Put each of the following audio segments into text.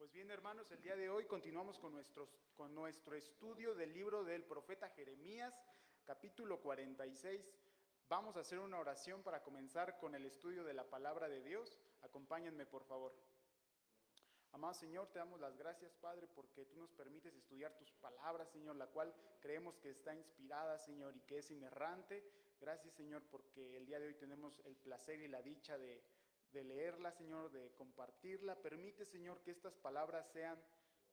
Pues bien, hermanos, el día de hoy continuamos con nuestro estudio del libro del profeta Jeremías, capítulo 46. Vamos a hacer una oración para comenzar con el estudio de la palabra de Dios. Acompáñenme, por favor. Amado Señor, te damos las gracias, Padre, porque tú nos permites estudiar tus palabras, Señor, la cual creemos que está inspirada, Señor, y que es inerrante. Gracias, Señor, porque el día de hoy tenemos el placer y la dicha de leerla, Señor, de compartirla. Permite, Señor, que estas palabras sean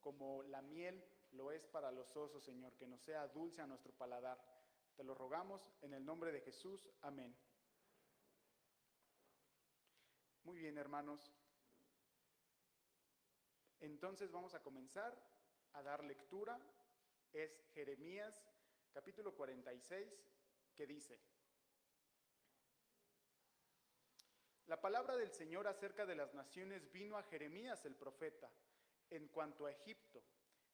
como la miel lo es para los osos, Señor, que nos sea dulce a nuestro paladar. Te lo rogamos en el nombre de Jesús. Amén. Muy bien, hermanos. Entonces vamos a comenzar a dar lectura. Es Jeremías, capítulo 46, que dice: La palabra del Señor acerca de las naciones vino a Jeremías el profeta, en cuanto a Egipto.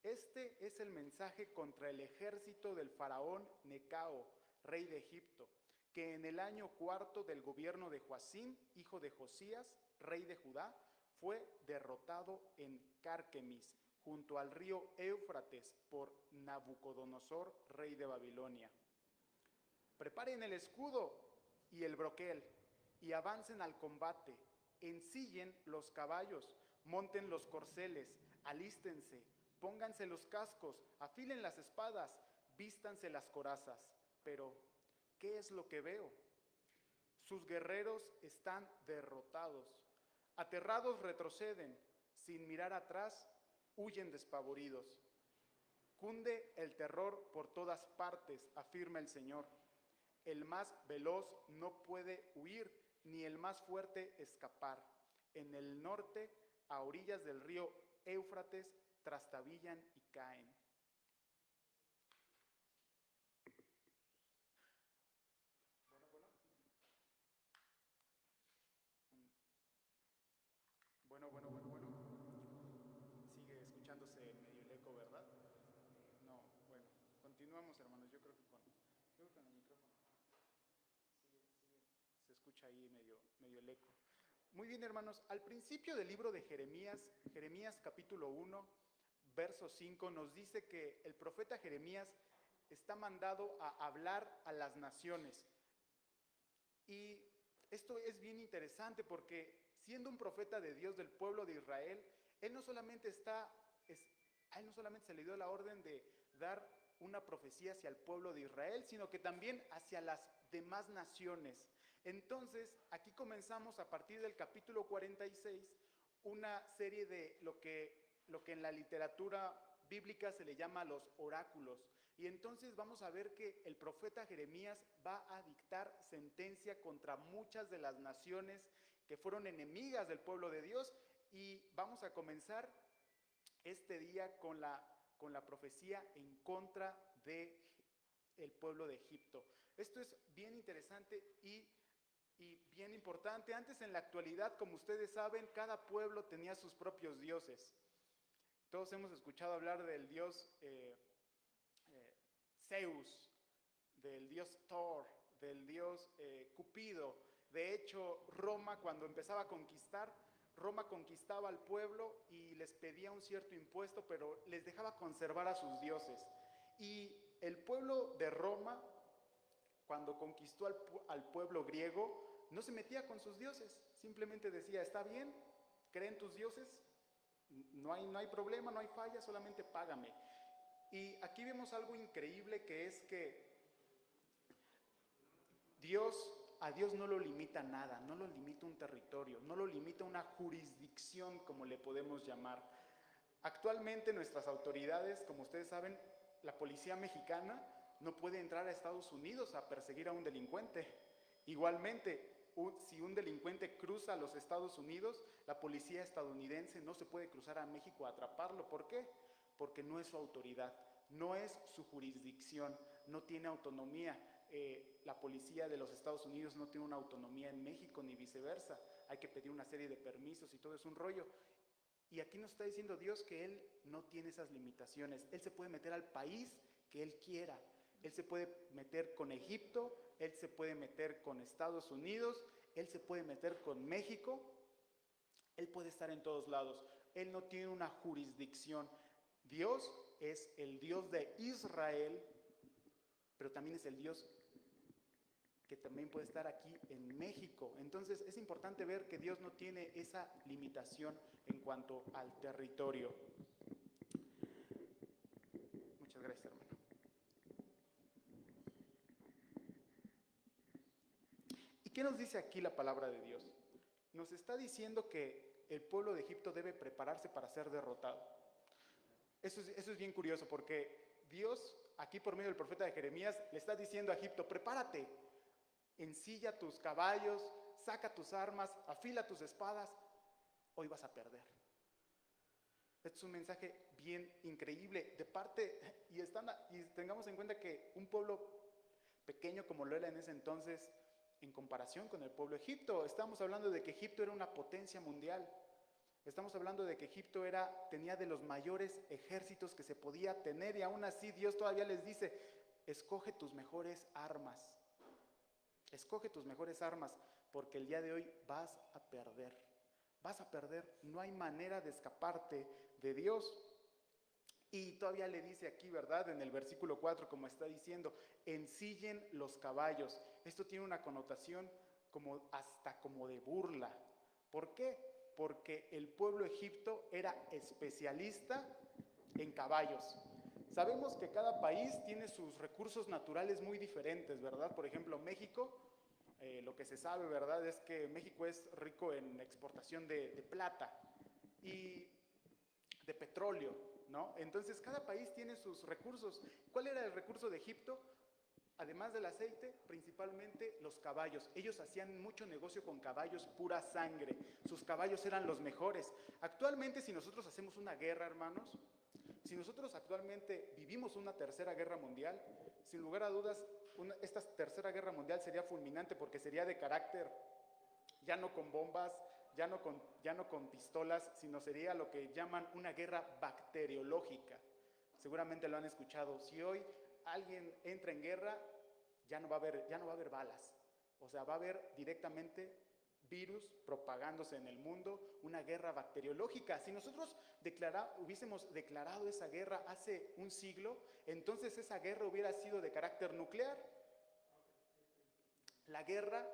Este es el mensaje contra el ejército del faraón Necao, rey de Egipto, que en el año cuarto del gobierno de Joacim, hijo de Josías, rey de Judá, fue derrotado en Carquemis, junto al río Éufrates, por Nabucodonosor, rey de Babilonia. Preparen el escudo y el broquel, y avancen al combate. Ensillen los caballos, monten los corceles, alístense, pónganse los cascos, afilen las espadas, vístanse las corazas. Pero, ¿qué es lo que veo? Sus guerreros están derrotados. Aterrados retroceden, sin mirar atrás, huyen despavoridos. Cunde el terror por todas partes, afirma el Señor. El más veloz no puede huir, ni el más fuerte escapar. En el norte, a orillas del río Éufrates, trastabillan y caen. Bueno. Sigue escuchándose medio el eco, ¿verdad? No, bueno. Continuamos, hermanos. Yo creo que con el micrófono. Se escucha ahí medio el eco. Muy bien, hermanos. Al principio del libro de Jeremías, Jeremías capítulo 1, verso 5, nos dice que el profeta Jeremías está mandado a hablar a las naciones. Y esto es bien interesante porque siendo un profeta de Dios del pueblo de Israel, él no solamente a él no solamente se le dio la orden de dar una profecía hacia el pueblo de Israel, sino que también hacia las demás naciones. Entonces, aquí comenzamos a partir del capítulo 46 una serie de lo que en la literatura bíblica se le llama los oráculos. Y entonces vamos a ver que el profeta Jeremías va a dictar sentencia contra muchas de las naciones que fueron enemigas del pueblo de Dios. Y vamos a comenzar este día con la profecía en contra del pueblo de Egipto. Esto es bien interesante y bien importante. Antes, en la actualidad, como ustedes saben, cada pueblo tenía sus propios dioses. Todos hemos escuchado hablar del dios Zeus, del dios Thor, del dios Cupido. De hecho, Roma, cuando empezaba a conquistar, Roma conquistaba al pueblo y les pedía un cierto impuesto, pero les dejaba conservar a sus dioses. Y el pueblo de Roma, cuando conquistó al pueblo griego, no se metía con sus dioses, simplemente decía: está bien, creen tus dioses, no hay problema, no hay falla, solamente págame. Y aquí vemos algo increíble, que es que a Dios no lo limita nada, no lo limita un territorio, no lo limita una jurisdicción, como le podemos llamar. Actualmente nuestras autoridades, como ustedes saben, la policía mexicana no puede entrar a Estados Unidos a perseguir a un delincuente. Igualmente, si un delincuente cruza a los Estados Unidos, la policía estadounidense no se puede cruzar a México a atraparlo. ¿Por qué? Porque no es su autoridad, no es su jurisdicción, no tiene autonomía. La policía de los Estados Unidos no tiene una autonomía en México, ni viceversa. Hay que pedir una serie de permisos y todo es un rollo. Y aquí nos está diciendo Dios que Él no tiene esas limitaciones. Él se puede meter al país que Él quiera. Él se puede meter con Egipto, Él se puede meter con Estados Unidos, Él se puede meter con México. Él puede estar en todos lados. Él no tiene una jurisdicción. Dios es el Dios de Israel, pero también es el Dios que también puede estar aquí en México. Entonces es importante ver que Dios no tiene esa limitación en cuanto al territorio. Muchas gracias, hermano. ¿Y qué nos dice aquí la palabra de Dios? Nos está diciendo que el pueblo de Egipto debe prepararse para ser derrotado. Eso es bien curioso, porque Dios, aquí por medio del profeta de Jeremías, le está diciendo a Egipto: prepárate, ensilla tus caballos, saca tus armas, afila tus espadas, hoy vas a perder. Este es un mensaje bien increíble de parte, y tengamos en cuenta que un pueblo pequeño como lo era en ese entonces, en comparación con el pueblo de Egipto, estamos hablando de que Egipto era una potencia mundial. Estamos hablando de que Egipto tenía de los mayores ejércitos que se podía tener, y aún así Dios todavía les dice: escoge tus mejores armas. Escoge tus mejores armas, porque el día de hoy vas a perder. Vas a perder, no hay manera de escaparte de Dios. Y todavía le dice aquí, ¿verdad? En el versículo 4, como está diciendo, ensillen los caballos. Esto tiene una connotación hasta como de burla. ¿Por qué? Porque el pueblo egipto era especialista en caballos. Sabemos que cada país tiene sus recursos naturales muy diferentes, ¿verdad? Por ejemplo, México, lo que se sabe, ¿verdad?, es que México es rico en exportación de plata y de petróleo, ¿no? Entonces, cada país tiene sus recursos. ¿Cuál era el recurso de Egipto? Además del aceite, principalmente los caballos. Ellos hacían mucho negocio con caballos pura sangre. Sus caballos eran los mejores. Actualmente, si nosotros hacemos una guerra, hermanos, si nosotros actualmente vivimos una tercera guerra mundial, sin lugar a dudas, esta tercera guerra mundial sería fulminante, porque sería de carácter ya no con bombas, ya no con pistolas, sino sería lo que llaman una guerra bacteriológica. Seguramente lo han escuchado. Si hoy alguien entra en guerra, ya no va a haber balas. O sea, va a haber directamente virus propagándose en el mundo, una guerra bacteriológica. Si nosotros hubiésemos declarado esa guerra hace un siglo, entonces esa guerra hubiera sido de carácter nuclear. La guerra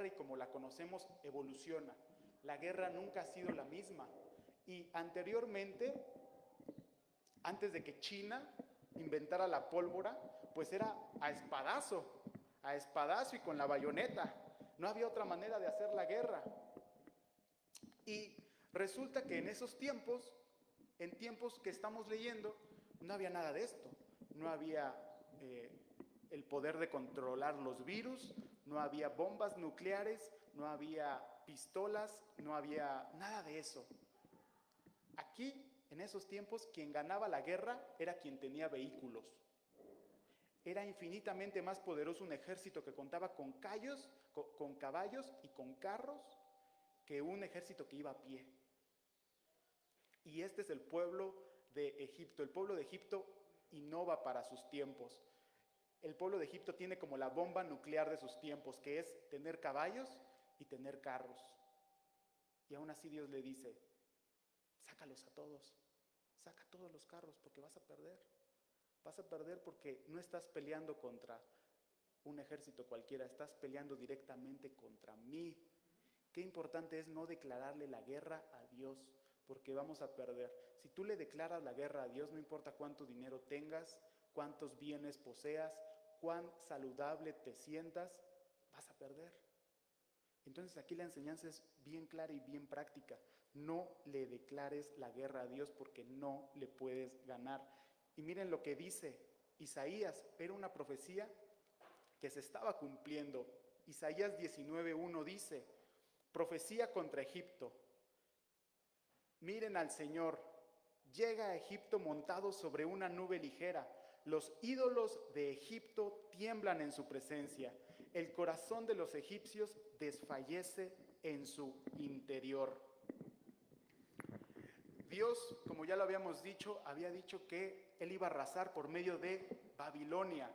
y como la conocemos evoluciona. La guerra nunca ha sido la misma. Y anteriormente, antes de que China inventara la pólvora, pues era a espadazo y con la bayoneta. No había otra manera de hacer la guerra. Y resulta que en esos tiempos, en tiempos que estamos leyendo, no había nada de esto. No había el poder de controlar los virus, no había bombas nucleares, no había pistolas, no había nada de eso. Aquí, en esos tiempos, quien ganaba la guerra era quien tenía vehículos. Era infinitamente más poderoso un ejército que contaba con caballos y con carros que un ejército que iba a pie. Y este es el pueblo de Egipto. El pueblo de Egipto innova para sus tiempos. El pueblo de Egipto tiene como la bomba nuclear de sus tiempos, que es tener caballos y tener carros. Y aún así Dios le dice: sácalos a todos, saca todos los carros, porque vas a perder. Vas a perder porque no estás peleando contra un ejército cualquiera, estás peleando directamente contra mí. Qué importante es no declararle la guerra a Dios, porque vamos a perder. Si tú le declaras la guerra a Dios, no importa cuánto dinero tengas, cuántos bienes poseas, cuán saludable te sientas, vas a perder. Entonces aquí la enseñanza es bien clara y bien práctica. No le declares la guerra a Dios, porque no le puedes ganar. Y miren lo que dice Isaías, era una profecía que se estaba cumpliendo. Isaías 19:1 dice: profecía contra Egipto. Miren al Señor, llega a Egipto montado sobre una nube ligera. Los ídolos de Egipto tiemblan en su presencia. El corazón de los egipcios desfallece en su interior. Dios, como ya lo habíamos dicho, había dicho que Él iba a arrasar por medio de Babilonia.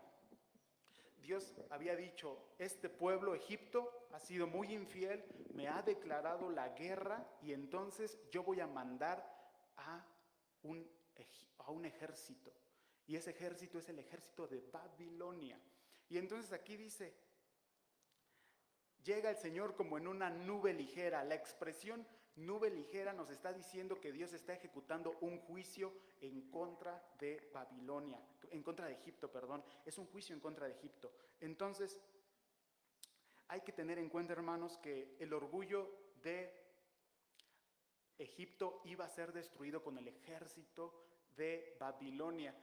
Dios había dicho: este pueblo, Egipto, ha sido muy infiel, me ha declarado la guerra y entonces yo voy a mandar a un ejército. Y ese ejército es el ejército de Babilonia. Y entonces aquí dice, llega el Señor como en una nube ligera. La expresión nube ligera nos está diciendo que Dios está ejecutando un juicio en contra de Babilonia, en contra de Egipto, perdón. Es un juicio en contra de Egipto. Entonces, hay que tener en cuenta, hermanos, que el orgullo de Egipto iba a ser destruido con el ejército de Babilonia.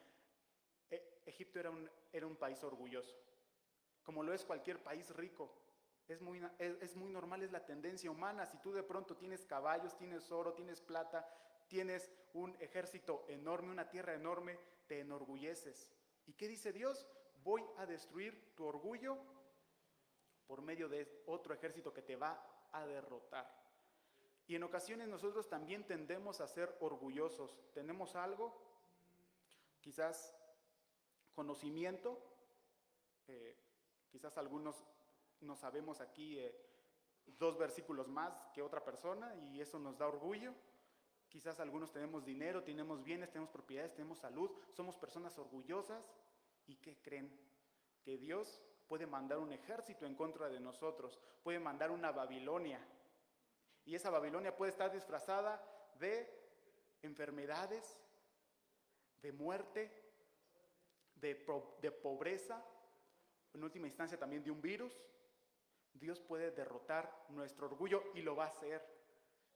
Egipto era un país orgulloso, como lo es cualquier país rico. Es muy normal, es la tendencia humana. Si tú de pronto tienes caballos, tienes oro, tienes plata, tienes un ejército enorme, una tierra enorme, te enorgulleces. ¿Y qué dice Dios? Voy a destruir tu orgullo por medio de otro ejército que te va a derrotar. Y en ocasiones nosotros también tendemos a ser orgullosos. Tenemos algo, quizás conocimiento, quizás algunos no sabemos aquí 2 versículos más que otra persona y eso nos da orgullo. Quizás algunos tenemos dinero, tenemos bienes, tenemos propiedades, tenemos salud, somos personas orgullosas. ¿Y qué creen? Que Dios puede mandar un ejército en contra de nosotros, puede mandar una Babilonia. Y esa Babilonia puede estar disfrazada de enfermedades, de muerte, de pobreza, en última instancia también de un virus. Dios puede derrotar nuestro orgullo y lo va a hacer.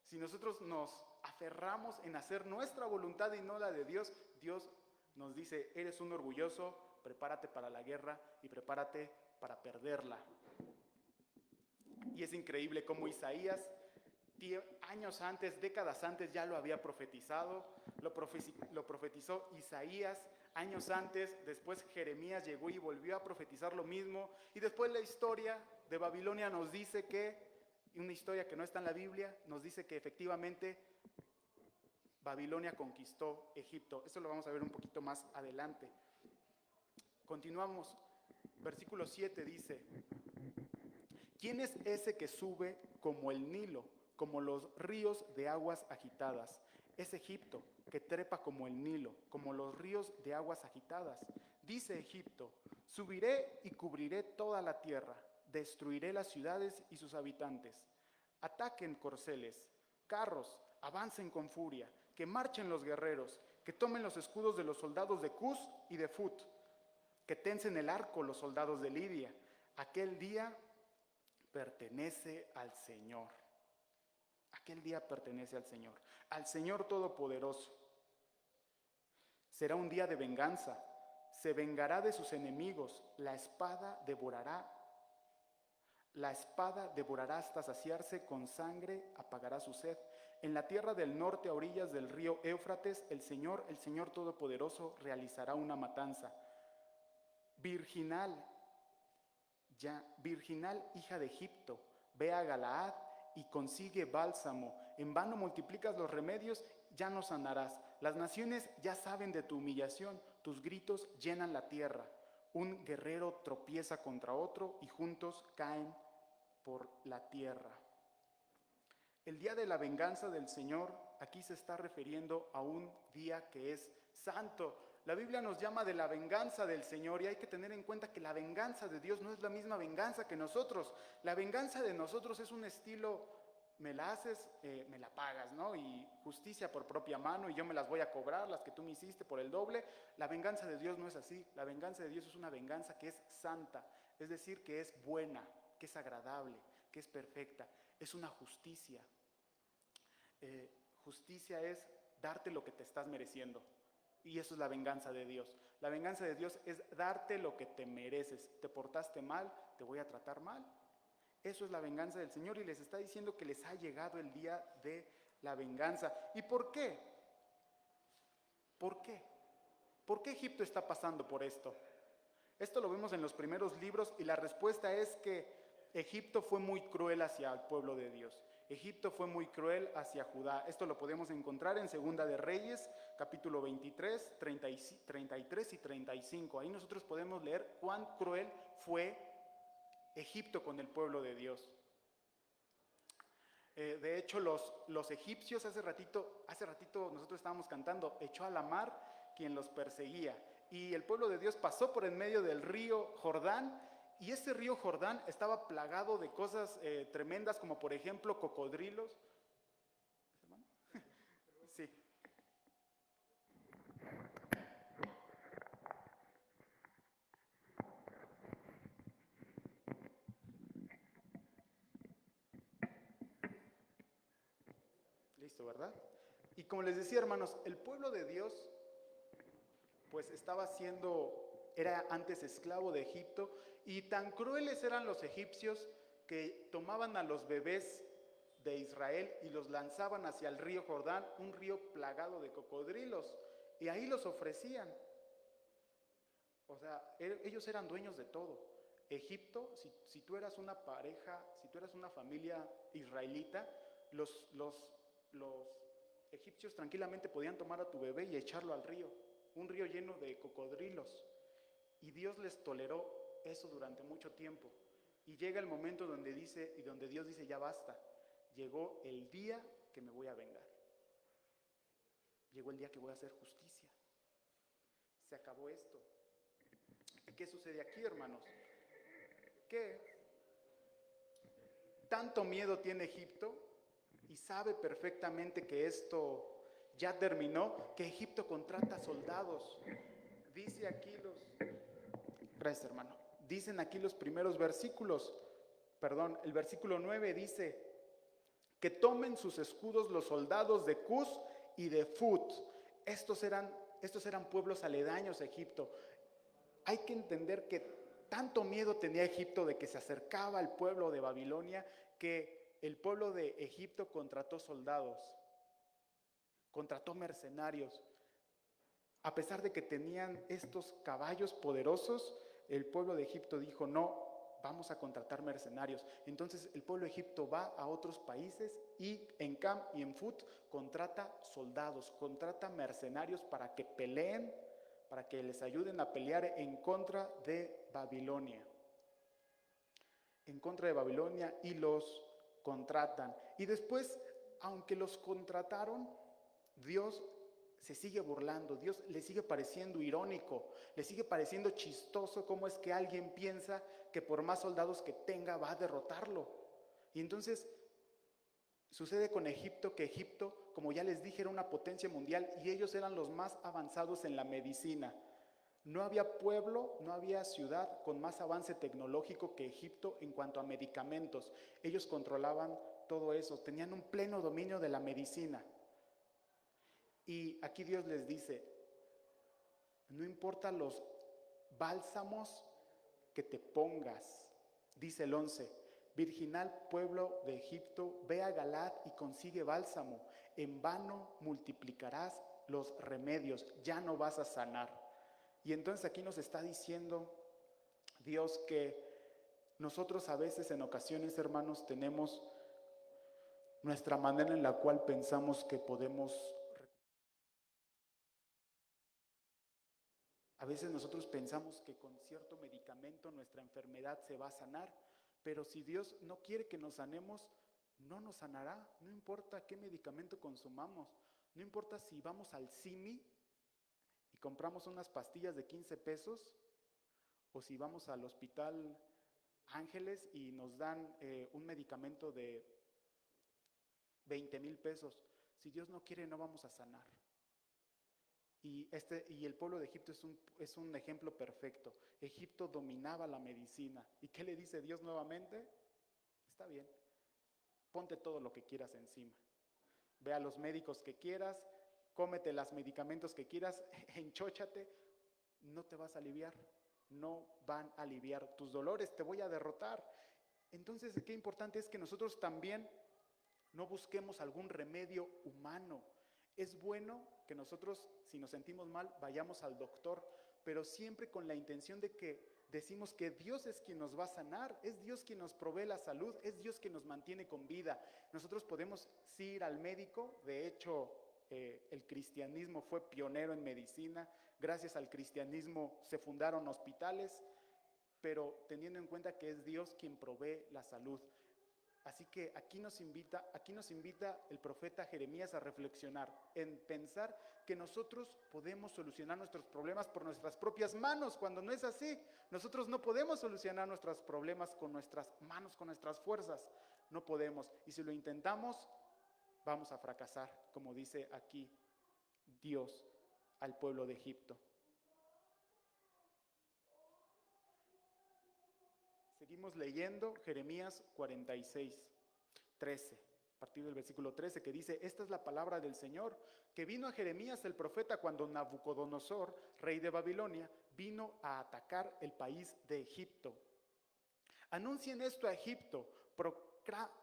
Si nosotros nos aferramos en hacer nuestra voluntad y no la de Dios, Dios nos dice, eres un orgulloso, prepárate para la guerra y prepárate para perderla. Y es increíble cómo Isaías, años antes, décadas antes, ya lo había profetizado, lo profetizó Isaías años antes, después Jeremías llegó y volvió a profetizar lo mismo, y después la historia de Babilonia nos dice que, una historia que no está en la Biblia, nos dice que efectivamente Babilonia conquistó Egipto. Eso lo vamos a ver un poquito más adelante. Continuamos. Versículo 7 dice, ¿quién es ese que sube como el Nilo, como los ríos de aguas agitadas? Es Egipto, que trepa como el Nilo, como los ríos de aguas agitadas. Dice Egipto, subiré y cubriré toda la tierra, destruiré las ciudades y sus habitantes. Ataquen corceles, carros, avancen con furia, que marchen los guerreros, que tomen los escudos de los soldados de Cus y de Fut, que tensen el arco los soldados de Lidia. Aquel día pertenece al Señor. Aquel día pertenece al Señor Todopoderoso. Será un día de venganza, se vengará de sus enemigos, la espada devorará hasta saciarse, con sangre apagará su sed. En la tierra del norte, a orillas del río Éufrates, el Señor Todopoderoso, realizará una matanza. Virginal hija de Egipto, ve a Galaad y consigue bálsamo. En vano multiplicas los remedios, ya no sanarás. Las naciones ya saben de tu humillación, tus gritos llenan la tierra. Un guerrero tropieza contra otro y juntos caen por la tierra. El día de la venganza del Señor, aquí se está refiriendo a un día que es santo. La Biblia nos llama de la venganza del Señor y hay que tener en cuenta que la venganza de Dios no es la misma venganza que nosotros. La venganza de nosotros es un estilo, me la haces, me la pagas, ¿no? Y justicia por propia mano y yo me las voy a cobrar, las que tú me hiciste por el doble. La venganza de Dios no es así. La venganza de Dios es una venganza que es santa, es decir, que es buena, que es agradable, que es perfecta. Es una justicia. Justicia es darte lo que te estás mereciendo. Y eso es la venganza de Dios. La venganza de Dios es darte lo que te mereces. Te portaste mal, te voy a tratar mal. Eso es la venganza del Señor y les está diciendo que les ha llegado el día de la venganza. ¿Y por qué? ¿Por qué? ¿Por qué Egipto está pasando por esto? Esto lo vemos en los primeros libros y la respuesta es que Egipto fue muy cruel hacia el pueblo de Dios. Egipto fue muy cruel hacia Judá. Esto lo podemos encontrar en Segunda de Reyes, capítulo 23, 33 y 35. Ahí nosotros podemos leer cuán cruel fue Egipto con el pueblo de Dios. De hecho, los egipcios hace ratito nosotros estábamos cantando, echó a la mar quien los perseguía. Y el pueblo de Dios pasó por en medio del río Jordán, y ese río Jordán estaba plagado de cosas tremendas, como por ejemplo cocodrilos. ¿Hermano? Sí. Listo, ¿verdad? Y como les decía, hermanos, el pueblo de Dios pues era antes esclavo de Egipto, y tan crueles eran los egipcios que tomaban a los bebés de Israel y los lanzaban hacia el río Jordán, un río plagado de cocodrilos, y ahí los ofrecían. O sea, ellos eran dueños de todo. Egipto, si tú eras una pareja, si tú eras una familia israelita, los egipcios tranquilamente podían tomar a tu bebé y echarlo al río, un río lleno de cocodrilos. Y Dios les toleró eso durante mucho tiempo. Y llega el momento donde Dios dice, ya basta. Llegó el día que me voy a vengar. Llegó el día que voy a hacer justicia. Se acabó esto. ¿Y qué sucede aquí, hermanos? Que tanto miedo tiene Egipto y sabe perfectamente que esto ya terminó, que Egipto contrata soldados. Dice aquí Gracias, hermano. Dicen aquí los primeros versículos, el versículo 9 dice, que tomen sus escudos los soldados de Cus y de Fut. Estos eran pueblos aledaños a Egipto. Hay que entender que tanto miedo tenía Egipto de que se acercaba al pueblo de Babilonia, que el pueblo de Egipto contrató soldados, contrató mercenarios. A pesar de que tenían estos caballos poderosos, el pueblo de Egipto dijo, no, vamos a contratar mercenarios. Entonces el pueblo de Egipto va a otros países y en Cam y en Fut contrata soldados, contrata mercenarios para que peleen, para que les ayuden a pelear en contra de Babilonia. En contra de Babilonia, y los contratan. Y después, aunque los contrataron, Dios se sigue burlando, Dios le sigue pareciendo irónico, le sigue pareciendo chistoso cómo es que alguien piensa que por más soldados que tenga va a derrotarlo. Y entonces sucede con Egipto, que Egipto, como ya les dije, era una potencia mundial y ellos eran los más avanzados en la medicina. No había pueblo, no había ciudad con más avance tecnológico que Egipto en cuanto a medicamentos. Ellos controlaban todo eso, tenían un pleno dominio de la medicina. Y aquí Dios les dice, no importa los bálsamos que te pongas, dice el 11, virginal pueblo de Egipto, ve a Galaad y consigue bálsamo, en vano multiplicarás los remedios, ya no vas a sanar. Y entonces aquí nos está diciendo Dios que nosotros a veces, en ocasiones, hermanos, tenemos nuestra manera en la cual pensamos que podemos. A veces nosotros pensamos que con cierto medicamento nuestra enfermedad se va a sanar, pero si Dios no quiere que nos sanemos, no nos sanará. No importa qué medicamento consumamos, no importa si vamos al CIMI y compramos unas pastillas de 15 pesos, o si vamos al Hospital Ángeles y nos dan un medicamento de 20,000 pesos. Si Dios no quiere, no vamos a sanar. Y el pueblo de Egipto es un ejemplo perfecto. Egipto dominaba la medicina. ¿Y qué le dice Dios nuevamente? Está bien, ponte todo lo que quieras encima. Ve a los médicos que quieras, cómete los medicamentos que quieras, enchóchate, no te vas a aliviar. No van a aliviar tus dolores, te voy a derrotar. Entonces, qué importante es que nosotros también no busquemos algún remedio humano. Es bueno que nosotros, si nos sentimos mal, vayamos al doctor, pero siempre con la intención de que decimos que Dios es quien nos va a sanar, es Dios quien nos provee la salud, es Dios quien nos mantiene con vida. Nosotros podemos sí ir al médico, de hecho, el cristianismo fue pionero en medicina, gracias al cristianismo se fundaron hospitales, pero teniendo en cuenta que es Dios quien provee la salud. Así que aquí nos invita el profeta Jeremías a reflexionar, en pensar que nosotros podemos solucionar nuestros problemas por nuestras propias manos, cuando no es así. Nosotros no podemos solucionar nuestros problemas con nuestras manos, con nuestras fuerzas. No podemos. Y si lo intentamos, vamos a fracasar, como dice aquí Dios al pueblo de Egipto. Seguimos leyendo Jeremías 46, 13, a partir del versículo 13, que dice: esta es la palabra del Señor, que vino a Jeremías el profeta cuando Nabucodonosor, rey de Babilonia, vino a atacar el país de Egipto. Anuncien esto a Egipto,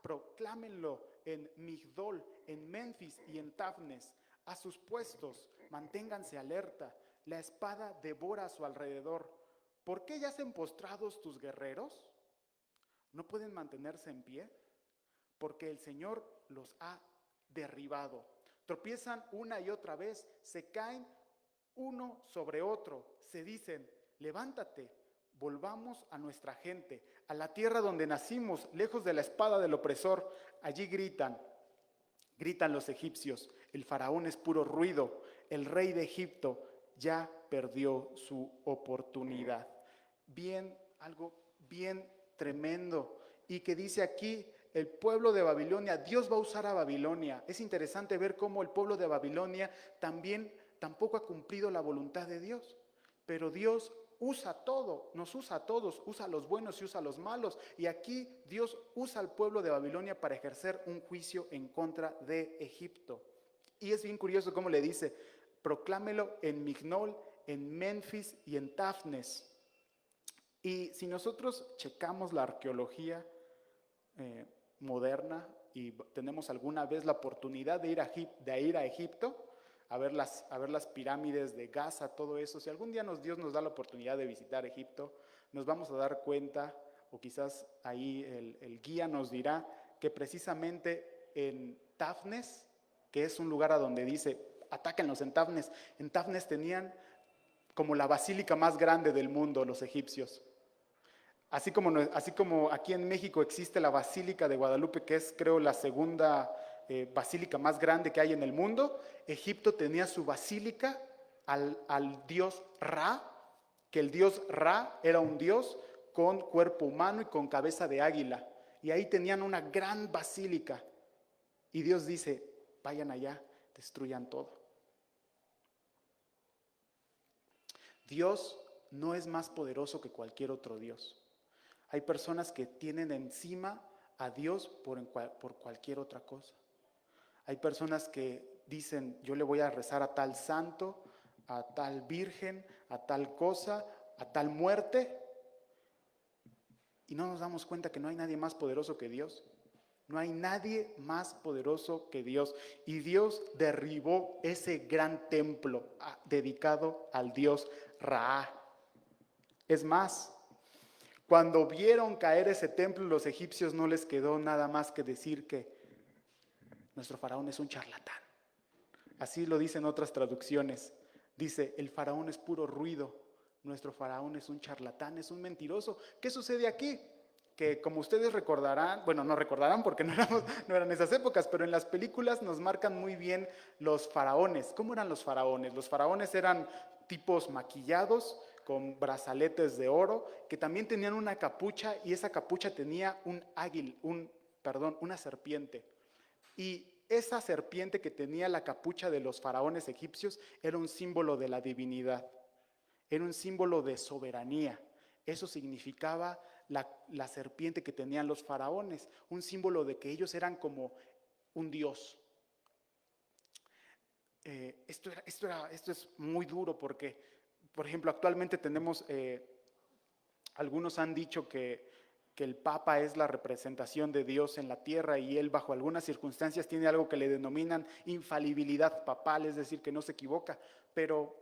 proclámenlo en Migdol, en Menfis y en Tafnes, a sus puestos, manténganse alerta, la espada devora a su alrededor. ¿Por qué yacen postrados tus guerreros? ¿No pueden mantenerse en pie? Porque el Señor los ha derribado. Tropiezan una y otra vez, se caen uno sobre otro, se dicen: levántate, volvamos a nuestra gente, a la tierra donde nacimos, lejos de la espada del opresor. Allí gritan los egipcios: el faraón es puro ruido, el rey de Egipto ya perdió su oportunidad. Algo bien tremendo, y que dice aquí el pueblo de Babilonia. Dios va a usar a Babilonia. Es interesante ver cómo el pueblo de Babilonia tampoco ha cumplido la voluntad de Dios, pero Dios usa todo, nos usa a todos, usa a los buenos y usa a los malos, y aquí Dios usa al pueblo de Babilonia para ejercer un juicio en contra de Egipto. Y es bien curioso cómo le dice: proclámelo en Migdol, en Menfis y en Tafnes. Y si nosotros checamos la arqueología moderna y tenemos alguna vez la oportunidad de ir a Egipto, a ver las pirámides de Gaza, todo eso, si algún día Dios nos da la oportunidad de visitar Egipto, nos vamos a dar cuenta, o quizás ahí el guía nos dirá, que precisamente en Tafnes, que es un lugar a donde dice: atáquenlos en Tafnes tenían como la basílica más grande del mundo los egipcios. Así como aquí en México existe la Basílica de Guadalupe, que es, creo, la segunda basílica más grande que hay en el mundo, Egipto tenía su basílica al dios Ra, que el dios Ra era un dios con cuerpo humano y con cabeza de águila. Y ahí tenían una gran basílica. Y Dios dice: vayan allá, destruyan todo. Dios no es más poderoso que cualquier otro Dios. Hay personas que tienen encima a Dios por cualquier otra cosa. Hay personas que dicen: yo le voy a rezar a tal santo, a tal virgen, a tal cosa, a tal muerte. Y no nos damos cuenta que no hay nadie más poderoso que Dios. No hay nadie más poderoso que Dios. Y Dios derribó ese gran templo dedicado al dios Ra. Es más, cuando vieron caer ese templo, los egipcios no les quedó nada más que decir que nuestro faraón es un charlatán. Así lo dicen otras traducciones. Dice: el faraón es puro ruido, nuestro faraón es un charlatán, es un mentiroso. ¿Qué sucede aquí? Que, como ustedes recordarán, bueno, no recordarán porque no eran esas épocas, pero en las películas nos marcan muy bien los faraones. ¿Cómo eran los faraones? Los faraones eran tipos maquillados, con brazaletes de oro, que también tenían una capucha, y esa capucha tenía una serpiente. Y esa serpiente que tenía la capucha de los faraones egipcios era un símbolo de la divinidad, era un símbolo de soberanía. Eso significaba la serpiente que tenían los faraones, un símbolo de que ellos eran como un dios. Esto es muy duro porque, por ejemplo, actualmente tenemos, algunos han dicho que el Papa es la representación de Dios en la tierra, y él bajo algunas circunstancias tiene algo que le denominan infalibilidad papal, es decir, que no se equivoca. Pero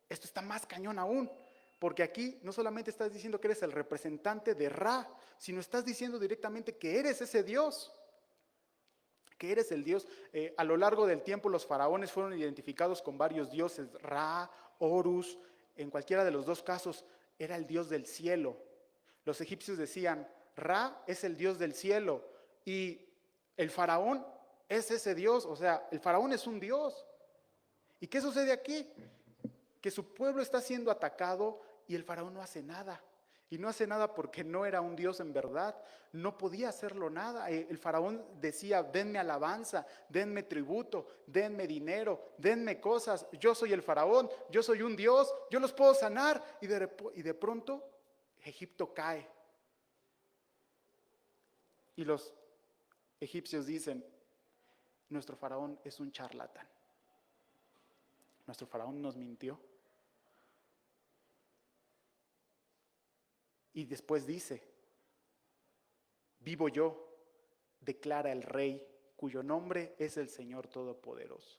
esto está más cañón aún, porque aquí no solamente estás diciendo que eres el representante de Ra, sino estás diciendo directamente que eres ese Dios, que eres el Dios. A lo largo del tiempo los faraones fueron identificados con varios dioses: Ra, Horus. En cualquiera de los dos casos era el Dios del cielo. Los egipcios decían: Ra es el Dios del cielo, Y el faraón es ese Dios, o sea, el faraón es un Dios. ¿Y qué sucede aquí? Que su pueblo está siendo atacado y el faraón no hace nada. Y no hace nada porque no era un Dios en verdad, no podía hacerlo nada. El faraón decía, denme alabanza, denme tributo, denme dinero, denme cosas. Yo soy el faraón, yo soy un Dios, yo los puedo sanar. Y de pronto Egipto cae. Y los egipcios dicen, nuestro faraón es un charlatán. Nuestro faraón nos mintió. Y después dice, vivo yo, declara el rey, cuyo nombre es el Señor Todopoderoso.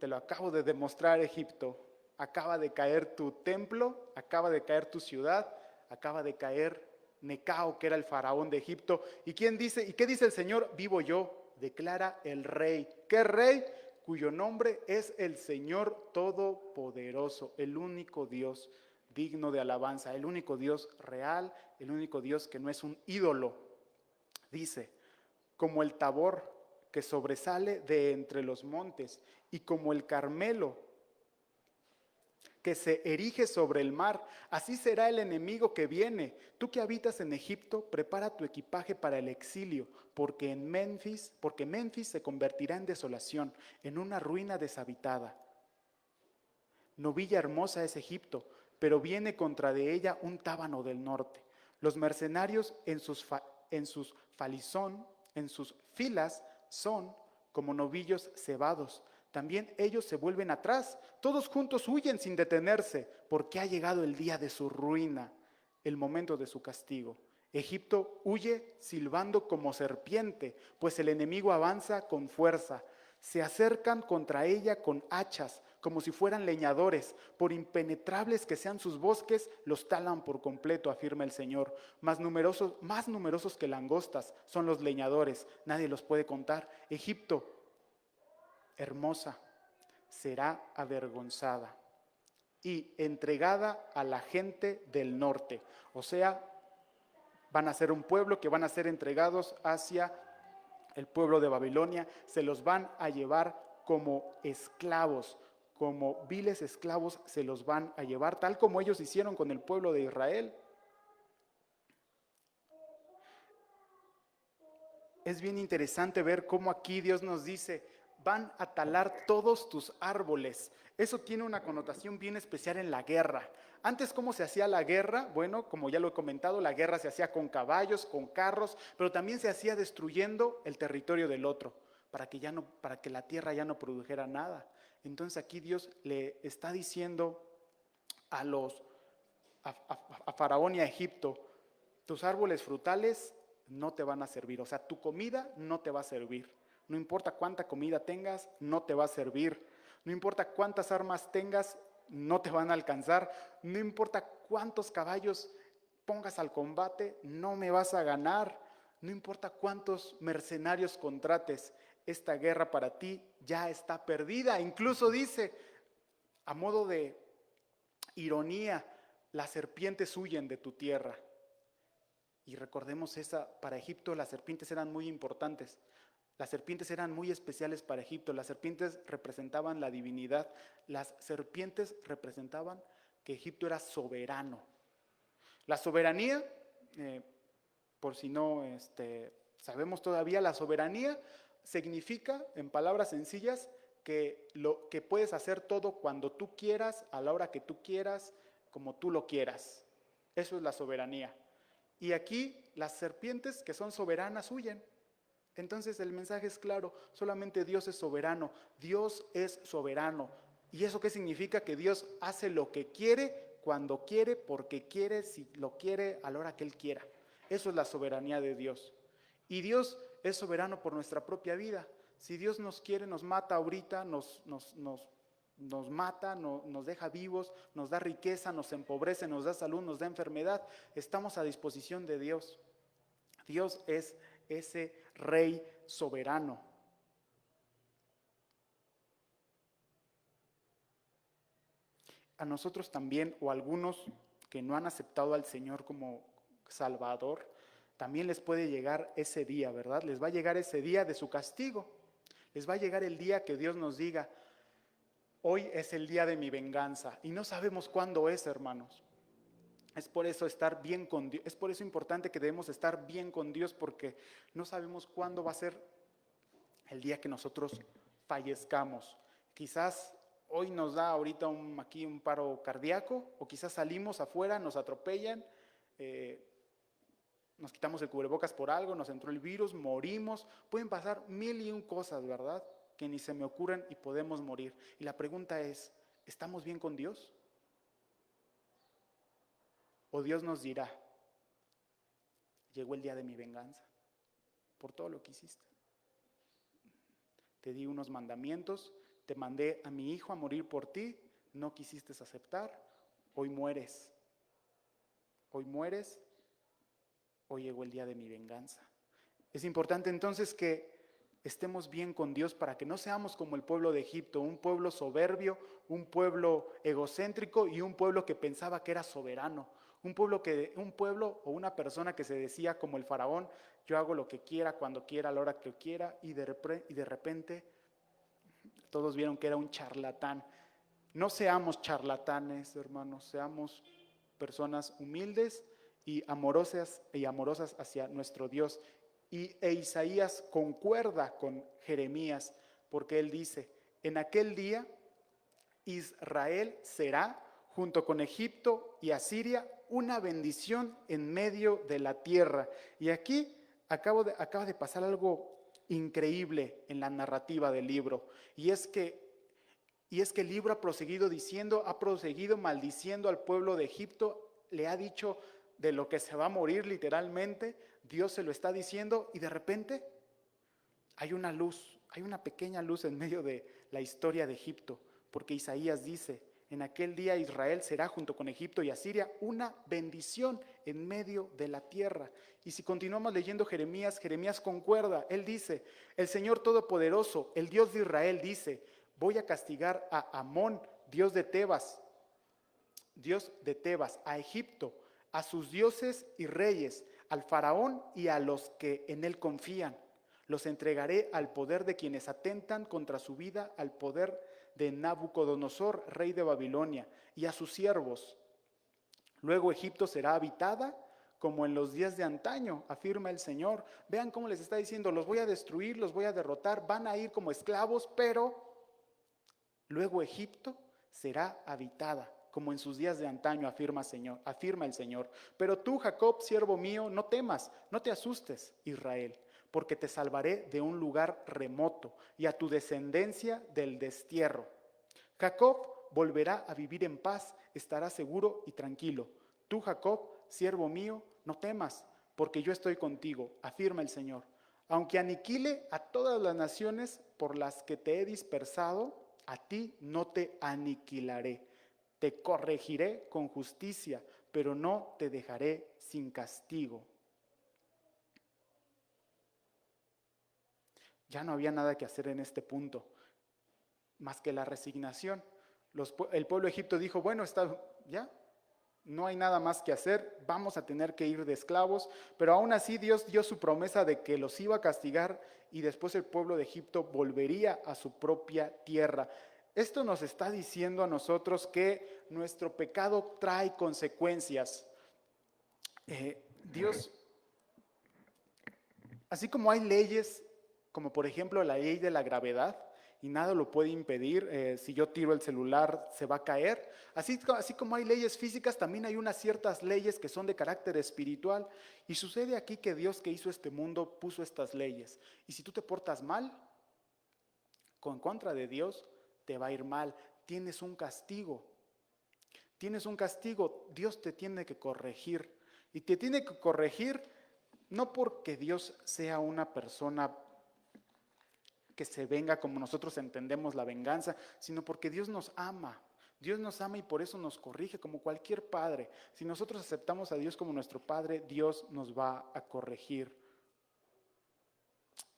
Te lo acabo de demostrar, Egipto. Acaba de caer tu templo, acaba de caer tu ciudad, acaba de caer Necao, que era el faraón de Egipto. ¿Y quién dice? ¿Y qué dice el Señor? Vivo yo, declara el rey. ¿Qué rey? Cuyo nombre es el Señor Todopoderoso, el único Dios digno de alabanza, el único Dios real, el único Dios que no es un ídolo. Dice, como el Tabor que sobresale de entre los montes y como el Carmelo que se erige sobre el mar, así será el enemigo que viene. Tú que habitas en Egipto, prepara tu equipaje para el exilio, porque Memphis se convertirá en desolación, en una ruina deshabitada. Novilla hermosa es Egipto, pero viene contra de ella un tábano del norte. Los mercenarios en sus filas son como novillos cebados. También ellos se vuelven atrás, todos juntos huyen sin detenerse, porque ha llegado el día de su ruina, el momento de su castigo. Egipto huye silbando como serpiente, pues el enemigo avanza con fuerza. Se acercan contra ella con hachas, como si fueran leñadores. Por impenetrables que sean sus bosques, los talan por completo, afirma el Señor. Más numerosos que langostas son los leñadores, nadie los puede contar. Egipto, hermosa, será avergonzada y entregada a la gente del norte. O sea, van a ser un pueblo que van a ser entregados hacia el pueblo de Babilonia. Se los van a llevar como esclavos, como viles esclavos se los van a llevar, tal como ellos hicieron con el pueblo de Israel. Es bien interesante ver cómo aquí Dios nos dice, van a talar todos tus árboles. Eso tiene una connotación bien especial en la guerra. Antes, ¿cómo se hacía la guerra? Bueno, como ya lo he comentado, la guerra se hacía con caballos, con carros, pero también se hacía destruyendo el territorio del otro, para que la tierra ya no produjera nada. Entonces aquí Dios le está diciendo a Faraón y a Egipto, tus árboles frutales no te van a servir, o sea, tu comida no te va a servir. No importa cuánta comida tengas, no te va a servir. No importa cuántas armas tengas, no te van a alcanzar. No importa cuántos caballos pongas al combate, no me vas a ganar. No importa cuántos mercenarios contrates, esta guerra para ti ya está perdida. Incluso dice, a modo de ironía, las serpientes huyen de tu tierra. Y recordemos para Egipto las serpientes eran muy importantes. Las serpientes eran muy especiales para Egipto. Las serpientes representaban la divinidad. Las serpientes representaban que Egipto era soberano. La soberanía, por si no sabemos todavía, la soberanía significa, en palabras sencillas, que puedes hacer todo cuando tú quieras, a la hora que tú quieras, como tú lo quieras. Eso es la soberanía. Y aquí las serpientes que son soberanas huyen. Entonces el mensaje es claro, solamente Dios es soberano, Dios es soberano. ¿Y eso qué significa? Que Dios hace lo que quiere, cuando quiere, porque quiere, si lo quiere, a la hora que Él quiera. Eso es la soberanía de Dios. Y Dios es soberano por nuestra propia vida. Si Dios nos quiere, nos mata ahorita, nos mata, nos deja vivos, nos da riqueza, nos empobrece, nos da salud, nos da enfermedad. Estamos a disposición de Dios. Dios es ese Rey soberano. A nosotros también, o algunos que no han aceptado al Señor como Salvador, también les puede llegar ese día, ¿verdad? Les va a llegar ese día de su castigo. Les va a llegar el día que Dios nos diga, hoy es el día de mi venganza. Y no sabemos cuándo es, hermanos. Es por eso estar bien con Dios, es por eso importante que debemos estar bien con Dios, porque no sabemos cuándo va a ser el día que nosotros fallezcamos. Quizás hoy nos da ahorita aquí un paro cardíaco, o quizás salimos afuera, nos atropellan, nos quitamos el cubrebocas por algo, nos entró el virus, morimos. Pueden pasar 1001 cosas, ¿verdad? Que ni se me ocurren y podemos morir. Y la pregunta es, ¿estamos bien con Dios? O Dios nos dirá, llegó el día de mi venganza por todo lo que hiciste. Te di unos mandamientos, te mandé a mi hijo a morir por ti, no quisiste aceptar, hoy mueres. Hoy mueres, hoy llegó el día de mi venganza. Es importante entonces que estemos bien con Dios para que no seamos como el pueblo de Egipto, un pueblo soberbio, un pueblo egocéntrico y un pueblo que pensaba que era soberano. Un pueblo o una persona que se decía como el faraón, yo hago lo que quiera, cuando quiera, a la hora que quiera, y de repente todos vieron que era un charlatán. No seamos charlatanes, hermanos, seamos personas humildes y amorosas hacia nuestro Dios. E Isaías concuerda con Jeremías, porque él dice, en aquel día Israel será, junto con Egipto y Asiria, una bendición en medio de la tierra. Y aquí acaba de pasar algo increíble en la narrativa del libro, y es que el libro ha proseguido maldiciendo al pueblo de Egipto, le ha dicho de lo que se va a morir literalmente, Dios se lo está diciendo, y de repente hay una luz, hay una pequeña luz en medio de la historia de Egipto, porque Isaías dice, en aquel día Israel será junto con Egipto y Asiria una bendición en medio de la tierra. Y si continuamos leyendo Jeremías concuerda, él dice, el Señor Todopoderoso, el Dios de Israel dice, voy a castigar a Amón, Dios de Tebas, a Egipto, a sus dioses y reyes, al faraón y a los que en él confían. Los entregaré al poder de quienes atentan contra su vida, al poder de Nabucodonosor, rey de Babilonia, y a sus siervos. Luego Egipto será habitada como en los días de antaño, afirma el Señor. Vean cómo les está diciendo, los voy a destruir, los voy a derrotar, van a ir como esclavos, pero luego Egipto será habitada como en sus días de antaño, afirma el Señor. Pero tú, Jacob, siervo mío, no temas, no te asustes, Israel, porque te salvaré de un lugar remoto y a tu descendencia del destierro. Jacob volverá a vivir en paz, estará seguro y tranquilo. Tú, Jacob, siervo mío, no temas, porque yo estoy contigo, afirma el Señor. Aunque aniquile a todas las naciones por las que te he dispersado, a ti no te aniquilaré. Te corregiré con justicia, pero no te dejaré sin castigo. Ya no había nada que hacer en este punto, más que la resignación. El pueblo de Egipto dijo, bueno, ya, no hay nada más que hacer, vamos a tener que ir de esclavos, pero aún así Dios dio su promesa de que los iba a castigar y después el pueblo de Egipto volvería a su propia tierra. Esto nos está diciendo a nosotros que nuestro pecado trae consecuencias. Dios, así como hay leyes, como por ejemplo la ley de la gravedad, y nada lo puede impedir, si yo tiro el celular se va a caer, así como hay leyes físicas, también hay unas ciertas leyes que son de carácter espiritual, y sucede aquí que Dios que hizo este mundo puso estas leyes, y si tú te portas mal, con contra de Dios, te va a ir mal, tienes un castigo, Dios te tiene que corregir, y te tiene que corregir no porque Dios sea una persona que se venga como nosotros entendemos la venganza, sino porque Dios nos ama y por eso nos corrige como cualquier padre. Si nosotros aceptamos a Dios como nuestro Padre, Dios nos va a corregir.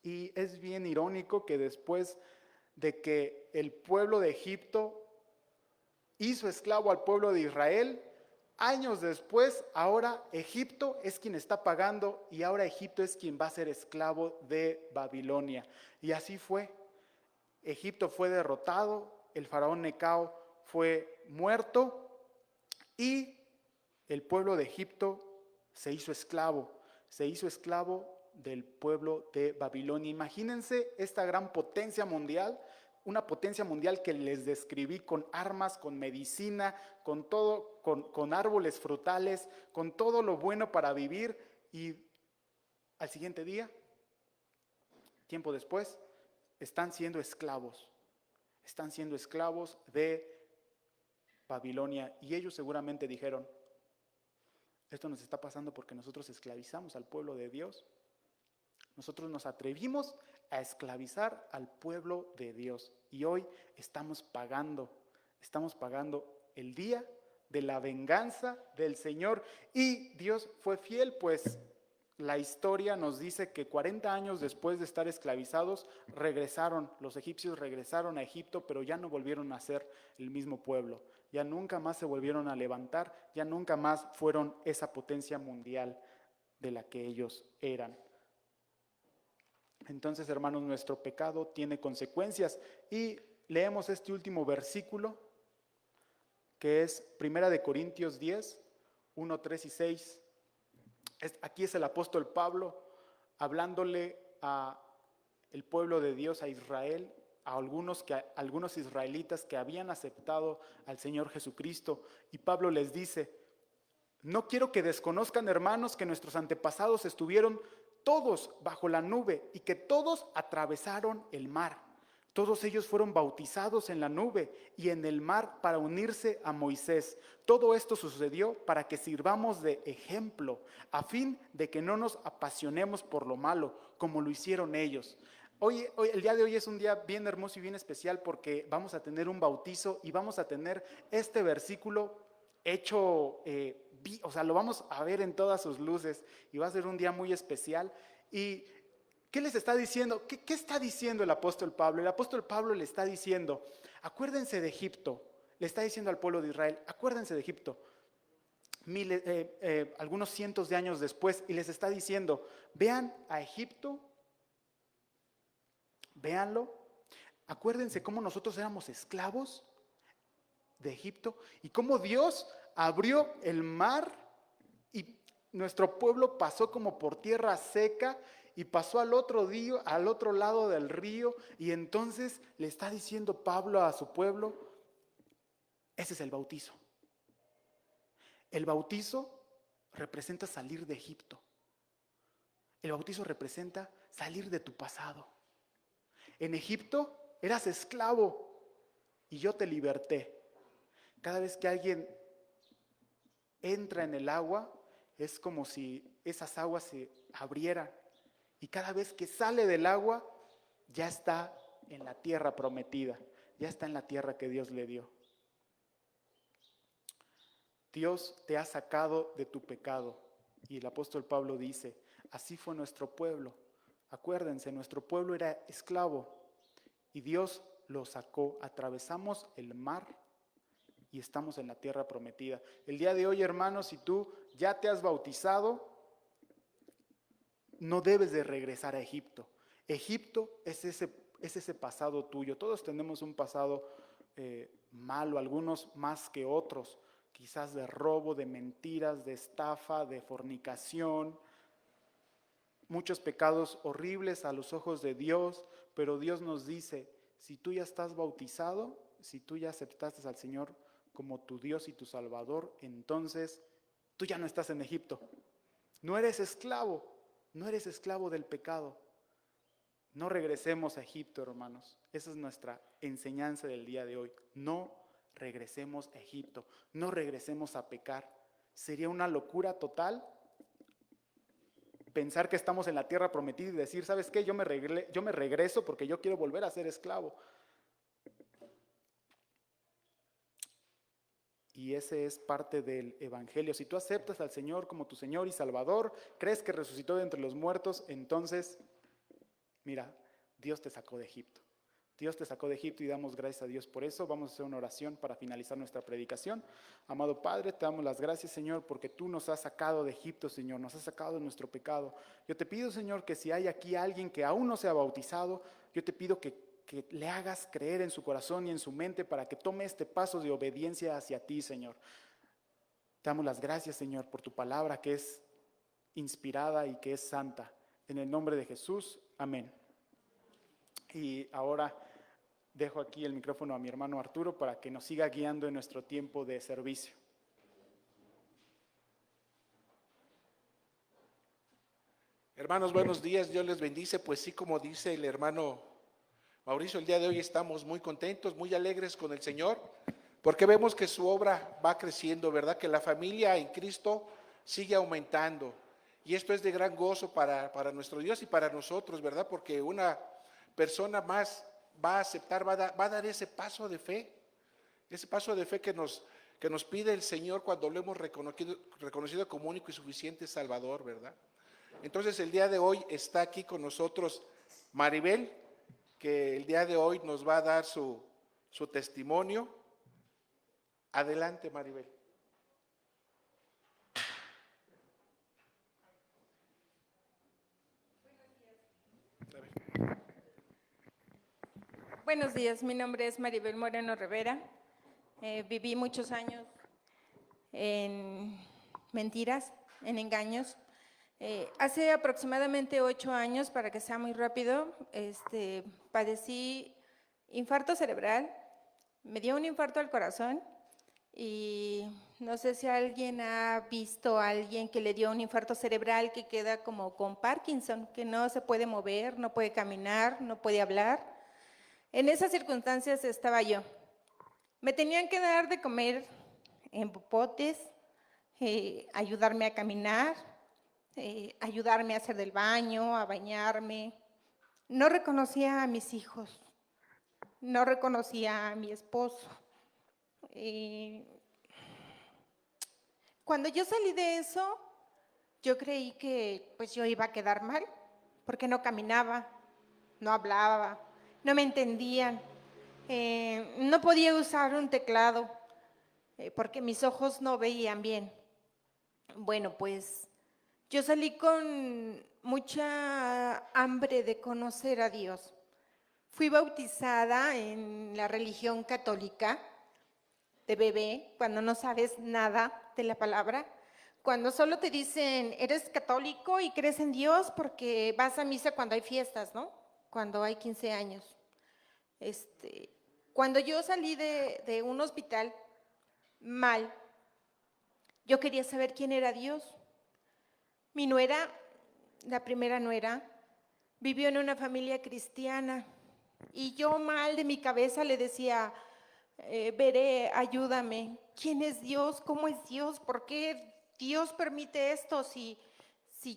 Y es bien irónico que después de que el pueblo de Egipto hizo esclavo al pueblo de Israel, Años después, ahora Egipto es quien está pagando y ahora Egipto es quien va a ser esclavo de Babilonia. Y así fue. Egipto fue derrotado, el faraón Necao fue muerto y el pueblo de Egipto se hizo esclavo del pueblo de Babilonia. Imagínense esta gran potencia mundial, una potencia mundial que les describí con armas, con medicina, con todo, con árboles frutales, con todo lo bueno para vivir, y al siguiente día, tiempo después, están siendo esclavos de Babilonia, y ellos seguramente dijeron: esto nos está pasando porque nosotros esclavizamos al pueblo de Dios. Nosotros nos atrevimos a esclavizar al pueblo de Dios y hoy estamos pagando el día de la venganza del Señor. Y Dios fue fiel, pues la historia nos dice que 40 años después de estar esclavizados, los egipcios regresaron a Egipto, pero ya no volvieron a ser el mismo pueblo. Ya nunca más se volvieron a levantar, ya nunca más fueron esa potencia mundial de la que ellos eran. Entonces, hermanos, nuestro pecado tiene consecuencias. Y leemos este último versículo, que es 1 Corintios 10, 1, 3 y 6. Aquí es el apóstol Pablo hablándole a el pueblo de Dios, a Israel, a algunos israelitas que habían aceptado al Señor Jesucristo. Y Pablo les dice: no quiero que desconozcan, hermanos, que nuestros antepasados estuvieron todos bajo la nube y que todos atravesaron el mar. Todos ellos fueron bautizados en la nube y en el mar para unirse a Moisés. Todo esto sucedió para que sirvamos de ejemplo, a fin de que no nos apasionemos por lo malo, como lo hicieron ellos. El día de hoy es un día bien hermoso y bien especial porque vamos a tener un bautizo y vamos a tener este versículo hecho, lo vamos a ver en todas sus luces y va a ser un día muy especial. ¿Y qué les está diciendo? ¿Qué está diciendo el apóstol Pablo? El apóstol Pablo le está diciendo: acuérdense de Egipto. Le está diciendo al pueblo de Israel: acuérdense de Egipto. Algunos cientos de años después, y les está diciendo: vean a Egipto, véanlo, acuérdense cómo nosotros éramos esclavos de Egipto y cómo Dios abrió el mar y nuestro pueblo pasó como por tierra seca y pasó al otro lado del río. Y entonces le está diciendo Pablo a su pueblo: ese es el bautizo. El bautizo representa salir de Egipto. El bautizo representa salir de tu pasado. En Egipto eras esclavo y yo te liberté. Cada vez que alguien entra en el agua, es como si esas aguas se abrieran. Y cada vez que sale del agua, ya está en la tierra prometida, ya está en la tierra que Dios le dio. Dios te ha sacado de tu pecado. Y el apóstol Pablo dice: así fue nuestro pueblo. Acuérdense, nuestro pueblo era esclavo y Dios lo sacó. Atravesamos el mar y estamos en la tierra prometida. El día de hoy, hermanos, si tú ya te has bautizado, no debes de regresar a Egipto. Egipto es ese pasado tuyo. Todos tenemos un pasado malo, algunos más que otros, quizás de robo, de mentiras, de estafa, de fornicación, muchos pecados horribles a los ojos de Dios, pero Dios nos dice: si tú ya estás bautizado, si tú ya aceptaste al Señor como tu Dios y tu Salvador, entonces tú ya no estás en Egipto. No eres esclavo del pecado. No regresemos a Egipto, hermanos. Esa es nuestra enseñanza del día de hoy. No regresemos a Egipto, no regresemos a pecar. Sería una locura total pensar que estamos en la tierra prometida y decir: ¿sabes qué? Yo me regreso porque yo quiero volver a ser esclavo. Y ese es parte del evangelio. Si tú aceptas al Señor como tu Señor y Salvador, crees que resucitó de entre los muertos, entonces, mira, Dios te sacó de Egipto. Dios te sacó de Egipto y damos gracias a Dios por eso. Vamos a hacer una oración para finalizar nuestra predicación. Amado Padre, te damos las gracias, Señor, porque tú nos has sacado de Egipto, Señor, nos has sacado de nuestro pecado. Yo te pido, Señor, que si hay aquí alguien que aún no se ha bautizado, yo te pido que le hagas creer en su corazón y en su mente para que tome este paso de obediencia hacia ti, Señor. Te damos las gracias, Señor, por tu palabra que es inspirada y que es santa. En el nombre de Jesús, amén. Y ahora dejo aquí el micrófono a mi hermano Arturo para que nos siga guiando en nuestro tiempo de servicio. Hermanos, buenos días, Dios les bendice. Pues sí, como dice el hermano Mauricio, el día de hoy estamos muy contentos, muy alegres con el Señor, porque vemos que su obra va creciendo, ¿verdad? Que la familia en Cristo sigue aumentando. Y esto es de gran gozo para nuestro Dios y para nosotros, ¿verdad? Porque una persona más va a aceptar, va a dar ese paso de fe que nos pide el Señor cuando lo hemos reconocido como único y suficiente Salvador, ¿verdad? Entonces el día de hoy está aquí con nosotros Maribel, que el día de hoy nos va a dar su testimonio. Adelante, Maribel. Buenos días, mi nombre es Maribel Moreno Rivera. Viví muchos años en mentiras, en engaños. Hace aproximadamente 8 años, para que sea muy rápido, padecí infarto cerebral, me dio un infarto al corazón y no sé si alguien ha visto a alguien que le dio un infarto cerebral que queda como con Parkinson, que no se puede mover, no puede caminar, no puede hablar. En esas circunstancias estaba yo. Me tenían que dar de comer en popotes, ayudarme a caminar, ayudarme a hacer del baño, a bañarme. No reconocía a mis hijos, no reconocía a mi esposo. Cuando yo salí de eso, yo creí que pues yo iba a quedar mal, porque no caminaba, no hablaba, no me entendían, no podía usar un teclado porque mis ojos no veían bien. Bueno, pues yo salí con mucha hambre de conocer a Dios. Fui bautizada en la religión católica de bebé, cuando no sabes nada de la palabra, cuando solo te dicen, eres católico y crees en Dios porque vas a misa cuando hay fiestas, ¿no? Cuando hay 15 años. Cuando yo salí de un hospital mal, yo quería saber quién era Dios. Mi nuera, la primera nuera, vivió en una familia cristiana y yo mal de mi cabeza le decía, Veré, ayúdame, ¿quién es Dios? ¿Cómo es Dios? ¿Por qué Dios permite esto si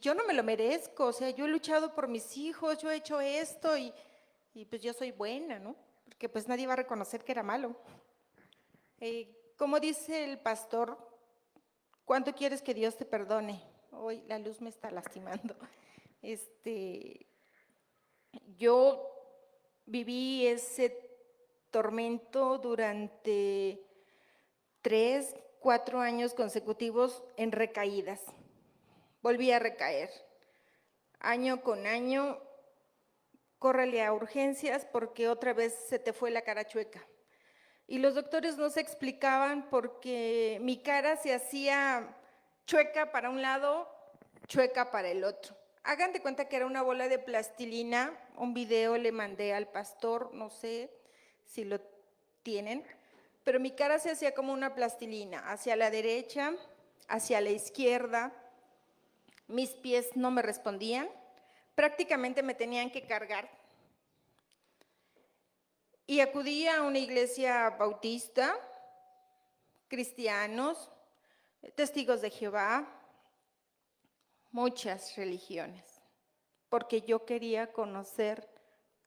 yo no me lo merezco? O sea, yo he luchado por mis hijos, yo he hecho esto y pues yo soy buena, ¿no? Porque pues nadie va a reconocer que era malo. Como dice el pastor, ¿cuánto quieres que Dios te perdone? Hoy la luz me está lastimando. Yo viví ese tormento durante 3, 4 años consecutivos en recaídas. Volví a recaer. Año con año, córrele a urgencias porque otra vez se te fue la cara chueca. Y los doctores no se explicaban porque mi cara se hacía chueca para un lado, chueca para el otro. Hagan de cuenta que era una bola de plastilina. Un video le mandé al pastor, no sé si lo tienen, pero mi cara se hacía como una plastilina, hacia la derecha, hacia la izquierda. Mis pies no me respondían, prácticamente me tenían que cargar. Y acudí a una iglesia bautista, cristianos, testigos de Jehová, muchas religiones, porque yo quería conocer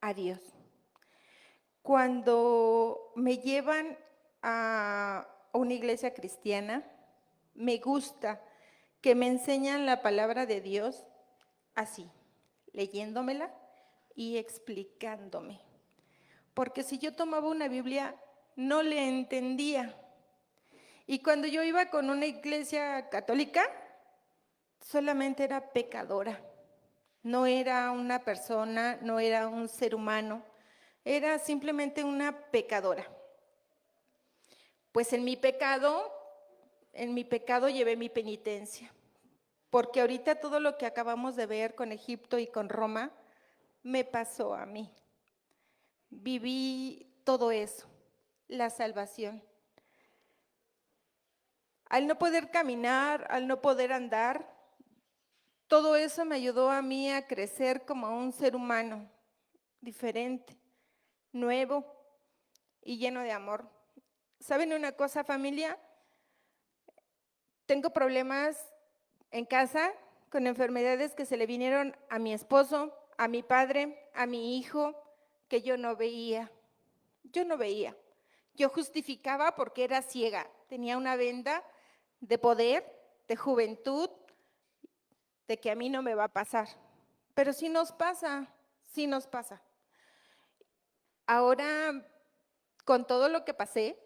a Dios. Cuando me llevan a una iglesia cristiana, me gusta que me enseñan la palabra de Dios así, leyéndomela y explicándome. porque si yo tomaba una Biblia, no le entendía. Y cuando yo iba con una iglesia católica, solamente era pecadora. No era una persona, no era un ser humano, era simplemente una pecadora. Pues en mi pecado llevé mi penitencia, porque ahorita todo lo que acabamos de ver con Egipto y con Roma, me pasó a mí. Viví todo eso, la salvación. Al no poder caminar, al no poder andar, todo eso me ayudó a mí a crecer como un ser humano diferente, nuevo y lleno de amor. ¿Saben una cosa, familia? Tengo problemas en casa con enfermedades que se le vinieron a mi esposo, a mi padre, a mi hijo, que yo no veía. Yo no veía. Yo justificaba porque era ciega. Tenía una venda de poder, de juventud, de que a mí no me va a pasar. Pero sí nos pasa, sí nos pasa. Ahora, con todo lo que pasé,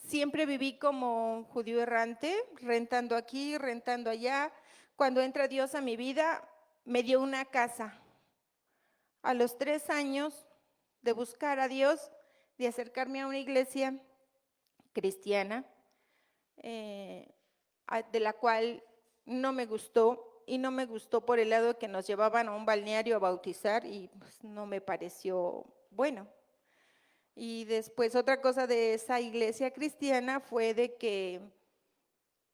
siempre viví como judío errante, rentando aquí, rentando allá. Cuando entra Dios a mi vida, me dio una casa. A los 3 años de buscar a Dios, de acercarme a una iglesia cristiana, de la cual no me gustó, y no me gustó por el lado de que nos llevaban a un balneario a bautizar y pues, no me pareció bueno. Y después otra cosa de esa iglesia cristiana fue de que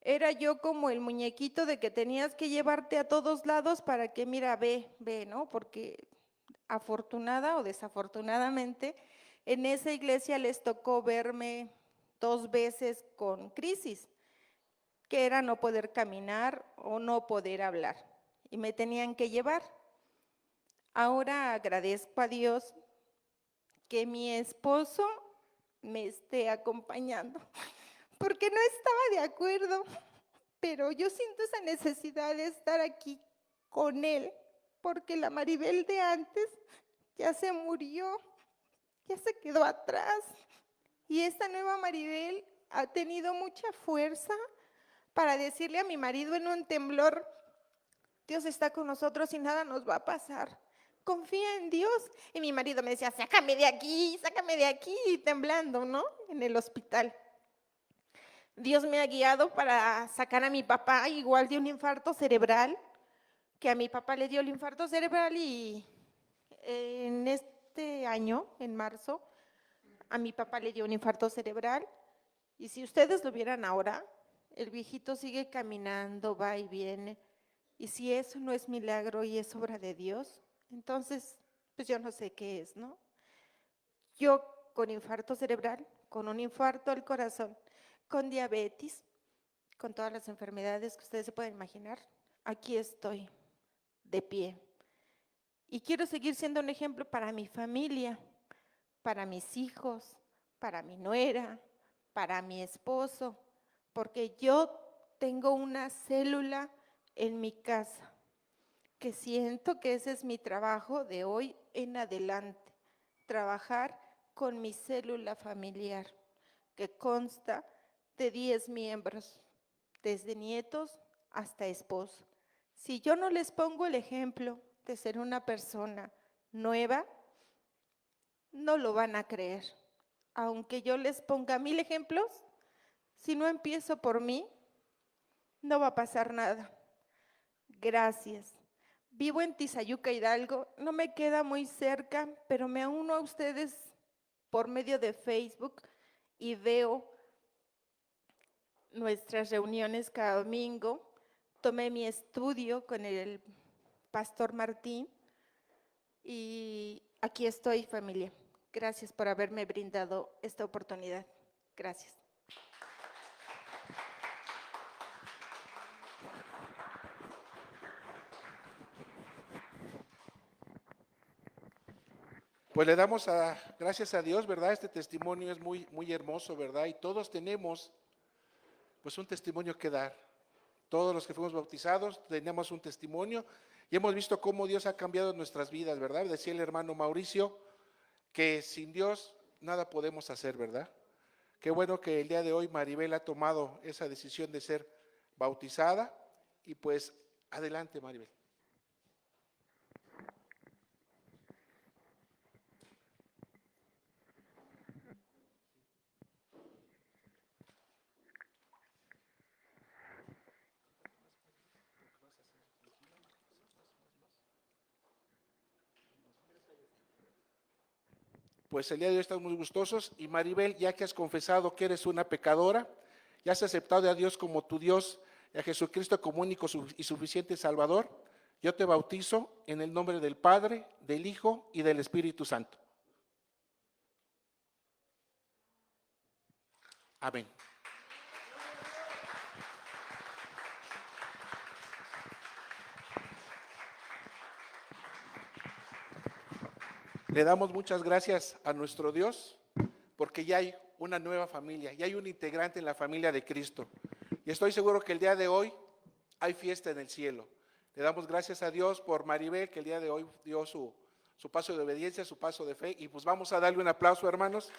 era yo como el muñequito de que tenías que llevarte a todos lados para que, mira, ve, ¿no? Porque afortunada o desafortunadamente, en esa iglesia les tocó verme 2 veces con crisis, que era no poder caminar o no poder hablar, y me tenían que llevar. Ahora agradezco a Dios que mi esposo me esté acompañando, porque no estaba de acuerdo, pero yo siento esa necesidad de estar aquí con él, porque la Maribel de antes ya se murió, ya se quedó atrás, y esta nueva Maribel ha tenido mucha fuerza para decirle a mi marido en un temblor: Dios está con nosotros y nada nos va a pasar. Confía en Dios. Y mi marido me decía: sácame de aquí, temblando, ¿no? En el hospital. Dios me ha guiado para sacar a mi papá igual de un infarto cerebral, que a mi papá le dio el infarto cerebral, y en este año, en marzo, a mi papá le dio un infarto cerebral. Y si ustedes lo vieran ahora, el viejito sigue caminando, va y viene. Y si eso no es milagro y es obra de Dios, entonces, pues yo no sé qué es, ¿no? Yo con infarto cerebral, con un infarto al corazón, con diabetes, con todas las enfermedades que ustedes se pueden imaginar, aquí estoy, de pie. Y quiero seguir siendo un ejemplo para mi familia, para mis hijos, para mi nuera, para mi esposo, porque yo tengo una célula en mi casa, que siento que ese es mi trabajo de hoy en adelante, trabajar con mi célula familiar, que consta de 10 miembros, desde nietos hasta esposo. Si yo no les pongo el ejemplo de ser una persona nueva, no lo van a creer. Aunque yo les ponga 1000 ejemplos, si no empiezo por mí, no va a pasar nada. Gracias. Vivo en Tizayuca, Hidalgo. No me queda muy cerca, pero me uno a ustedes por medio de Facebook y veo nuestras reuniones cada domingo. Tomé mi estudio con el pastor Martín y aquí estoy, familia. Gracias por haberme brindado esta oportunidad. Gracias. Pues le damos gracias a Dios, ¿verdad? Este testimonio es muy, muy hermoso, ¿verdad? Y todos tenemos pues un testimonio que dar. Todos los que fuimos bautizados tenemos un testimonio y hemos visto cómo Dios ha cambiado nuestras vidas, ¿verdad? Decía el hermano Mauricio que sin Dios nada podemos hacer, ¿verdad? Qué bueno que el día de hoy Maribel ha tomado esa decisión de ser bautizada y pues adelante, Maribel. Pues el día de hoy estamos muy gustosos y Maribel, ya que has confesado que eres una pecadora, ya has aceptado a Dios como tu Dios y a Jesucristo como único y suficiente Salvador, yo te bautizo en el nombre del Padre, del Hijo y del Espíritu Santo. Amén. Le damos muchas gracias a nuestro Dios porque ya hay una nueva familia, ya hay un integrante en la familia de Cristo. Y estoy seguro que el día de hoy hay fiesta en el cielo. Le damos gracias a Dios por Maribel, que el día de hoy dio su paso de obediencia, su paso de fe. Y pues vamos a darle un aplauso, hermanos.